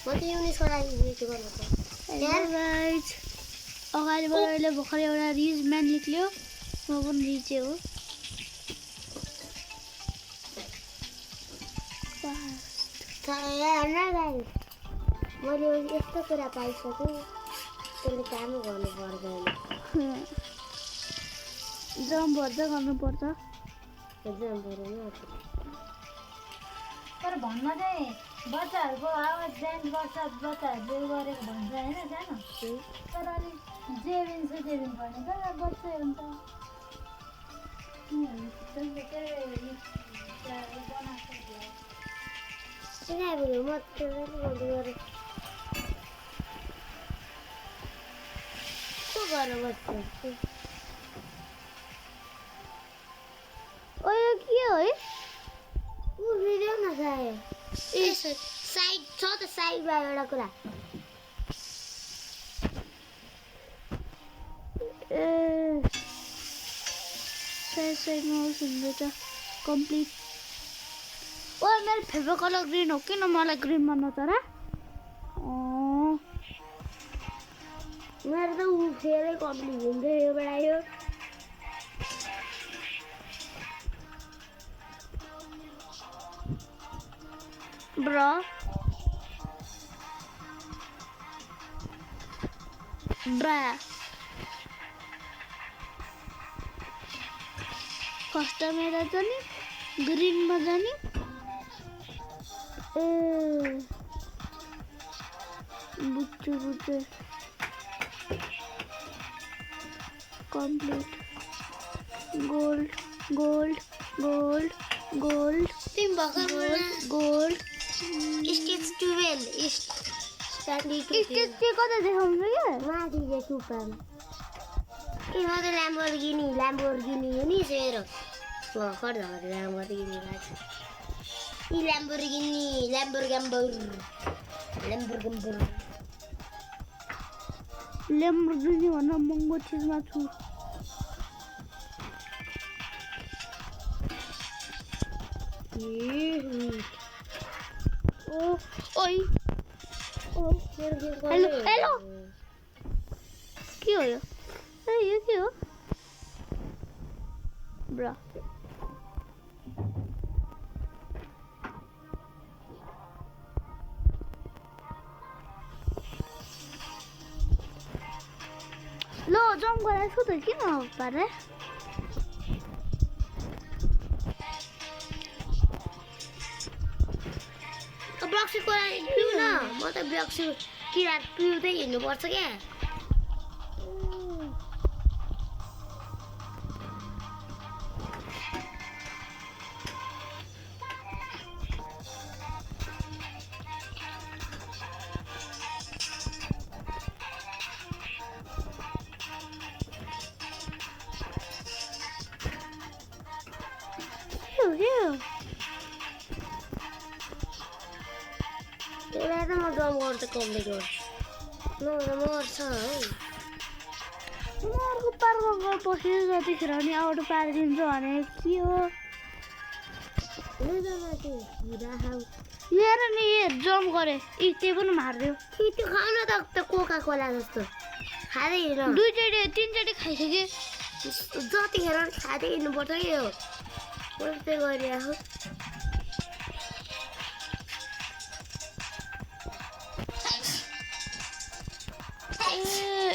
म त युनिसको लागि भिडियो गर्नु पर्छ गाइज अगाडिबाट अहिले भर्खर एउटा रिज म्यान निक्ल्यो म पनि रिजै हो मैले यस्तो कुरा पाइसकेँ त्यसले कामै गर्नु पर्दैन जम भर्दा गर्नुपर्छ तर भन्न चाहिँ बच्चाहरूको आवाज डान्स गर्छ बच्चाहरूले गरेको भन्छ होइन सानो तर अनि जे दिन्छ त्यो दिन पर्ने त बच्चा हुन्छ सिकाइपुग्यो म गरेँ के गरेर बस्छु ओ यो के हो है भिडियो नखायो साइड छ त साइडमा एउटा कुरा ए साइडमा हुँदैछ कम्प्लिट ओ मेरो फेभरेट कलर ग्रिन हो किन मलाई ग्रिन मन छ र मेरो त ऊ फेरै कम्प्लिट हुन्थ्यो यो बेला यो ब्रो ब्रा कस्टमर जाने ग्रीन में जाने बुझे बुझे complete gold gold gold gold तिम भर्खर गोल्ड स्टेज 12 स्टेज के कता देखाउँछ के माथि जे टुपाम ए म त ल्याम्बोर्गिनी हो नि सेरो भर्खर झरे ल्याम्बोर्गिनी माथि इ ल्याम्बोर्गिनी भन्दा महँगो चिजमा छु ओ ओइ ओ मेरो हेलो हेलो के हो यो ए यो के हो ब्रा लो जम्प गरेको छु त किन पारे ब्लक्सी कुरा पिउ न म त ब्लक्सी किरा पिउँदै हिँड्नुपर्छ क्या त्यसलाई त म जम गर्छ कम्प्लिट गर्छु मर्छ हौ म अर्को पार्कमा गएर बसेर जतिखेर नि आउट पारिदिन्छ भने के हो मेरो नि जम्प गरे त्यही पनि मारिदियो त्यो खाउ न त कोका कोला जस्तो खाँदै हिँड दुईचोटि तिनचोटि खाइसके जतिखेर खाँदै हिँड्नुपर्छ कि यो त्यस्तै गरिरहेको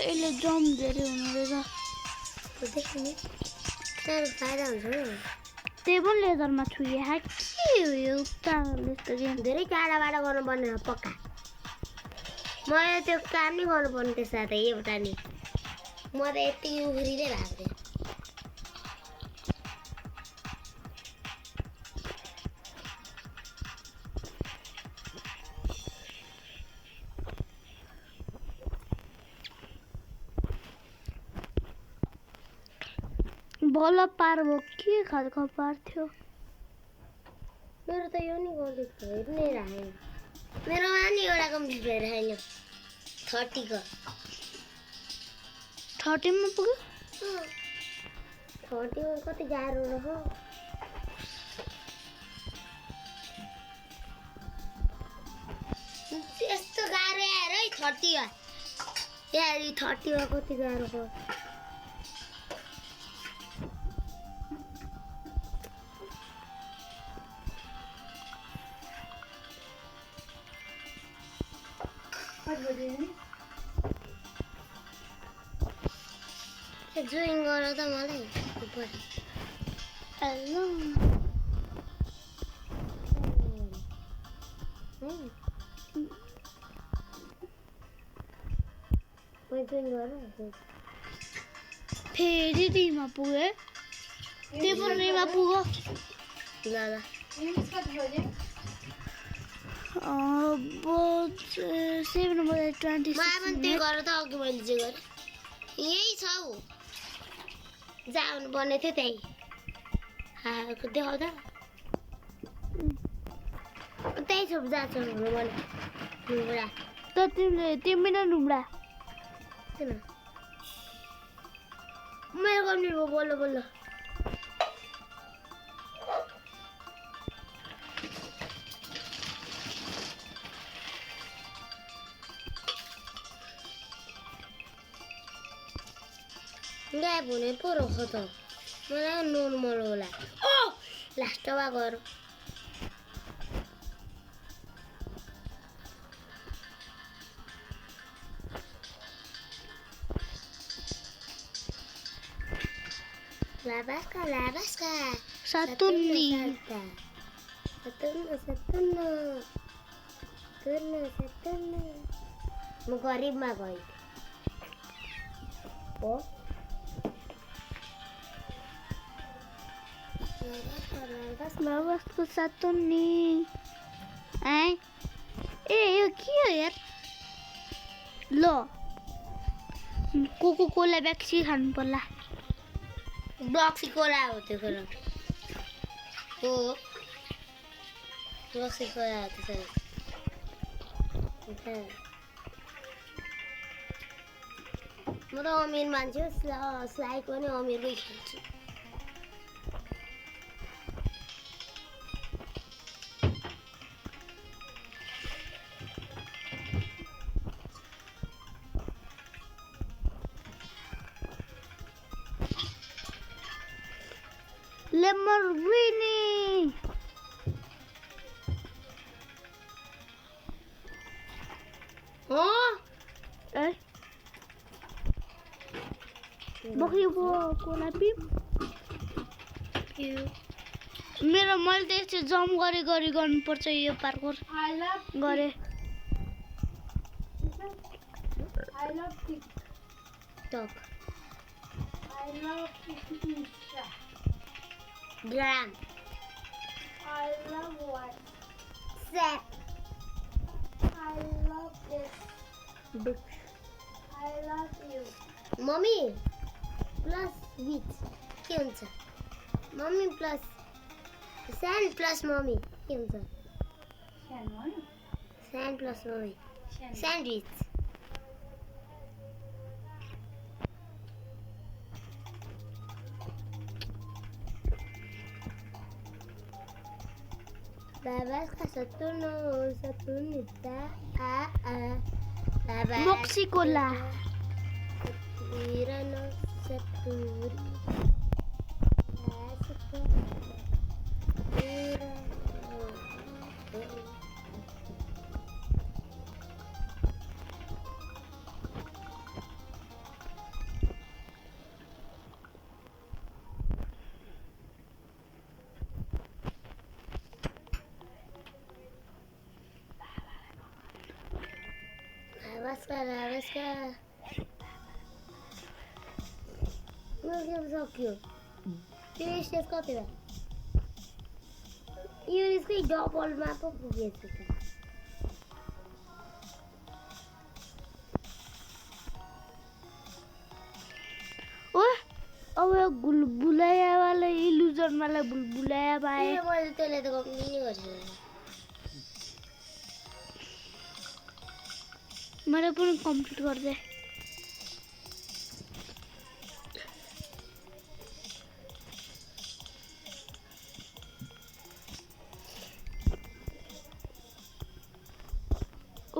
यसले जम्प धेरै हुनु रहेछ देखिने साह्रो फाइदा हुन्छ नि त्यही पनि लेदरमा छुए के हो यो जस्तो गेम धेरै टाढाबाट गर्नुपर्ने हो पक्का मैले त्यो काम नै गर्नुपर्ने त्यो साथै एउटा नि म त यति उफ्रिँदै भएको थिएँ बल पार भयो के खालको पार थियो मेरो त यो नि गर्दैछ हेर्नै राखेन मेरोमा नि एउटा कम्प्लिट भएर छैन 30 को 30 मा पुग्यो 30 कति गाह्रो रह यस्तो 30 यार ये 30 मा कति गाह्रो हो जोइन गर त मलाई ऊपर हेलो जोइन गर फेरि रीमा पुगे त्यो पनि रीमा पुगो ल ल इंग्लिश कति बजे 7 बजे 26 मलाई पनि त्यही गर त अघि मैले जे गरेँ यही छ हौ जानु पर्ने थियो त्यही देखाउँदा त्यही छ जान्छ हुनु पर्ने नुम्रा त तिमी न नुम्रा किन मेरो कम्प्लिट भयो बल्ल बल्ल गायब हुने पो रह त मलाई नर्मल होला ओ लास्टमा गर Labasca. Saturni. Saturno. म गरिबमा गएँ हो Labasco Saturni. ए यो के हो यार ल कोको कोला ब्याक्सी खानु पर्ला ब्लक्सी कोला हो त्यो कुरा हो ब्लक्सी कोला हो त्यो म त अमिर मान्छे हो स्लाइक पनि अमिरकै खेल्छु Lamborghini. Oh, Eh? Bokhi wo Cola पिप मेरो मैले त यस्तो जम्प गरी गर्नुपर्छ यो पार्कोर I love गरे TikTok. I love Insta. Gram. I love Set. I love this. Book. I love you. Mommy. Plus with. के हुन्छ mummy plus sand plus mummy के हुन्छ sand plus mummy sandwich Labasca Saturnita Moxie cola Saturno Saturn Labasca Look, it was so cute. Finish this copy. You is the double map of the ओए अब यो बुलबुलाया वाला illusion वाला बुलबुलाया पाए मैले त्यसले त कम्प्लिट नै गरिसकेँ मैले पनि कम्प्लिट गर्दै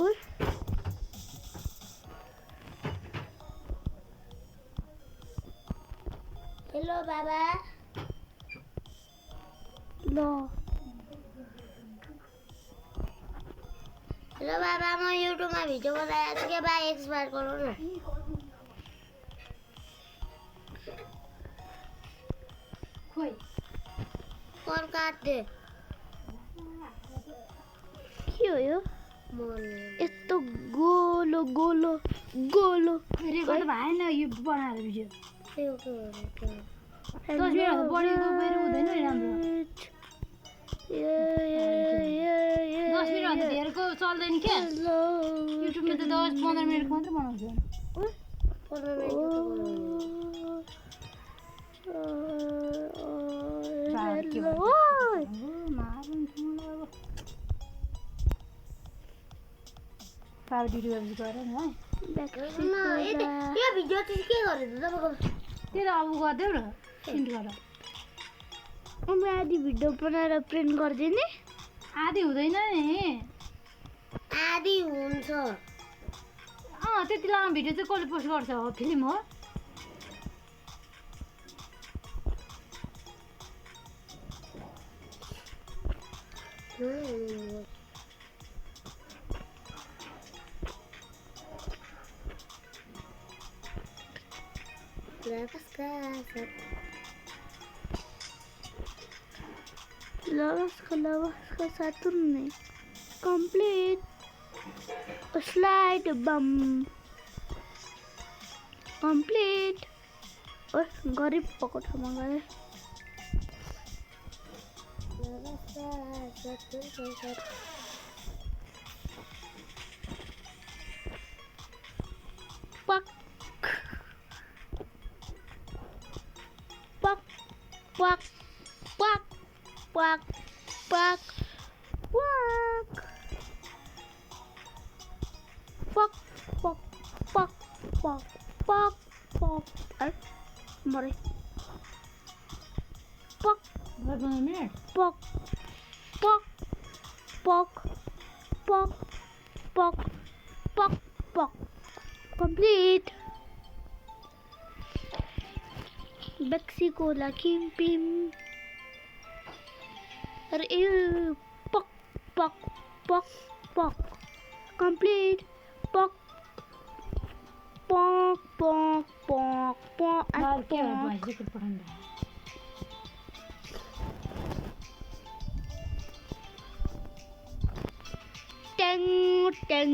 ओए बाबा ल हेलो बाबा म युट्युबमा भिडियो बनाइरहेको छु के बा एक्सपायर गरौँ न खोइ फोन काट्दे के हो यो मर्ने यस्तो गोलो गोलो गोलो रेकर्ड भएन यो बनाएर भिडियो त्यो के हो 10 मिनट बढेको फेरि हुँदैन नि राम्रो 10 मिनट भन्दा धेरैको चल्दैन क्या युट्युबमा त 10-15 मिनटको मात्रै बनाउँछ डिलिभरी गरेर नि है यो भिडियो चाहिँ के गरेको तपाईँको त्यही त अब गरिदेऊ न प्रिन्ट गरेर म आधी भिडियो बनाएर प्रिन्ट गरिदिने आधी हुँदैन नि आधी हुन्छ त्यति लामो भिडियो चाहिँ कसले पोस्ट गर्छ हो फिल्म हो Lavaska Saturn complete a slide bum complete गरीब पकोठामा गए पक पक पक पक पक पक पक पक पक पक pok pok mari pok berapa menit pok pok pok pok pok pok pok complete Mexico la kim pim pok pok pok pok complete pok pok pok pok pok Baru kayak baju keperluan. Teng teng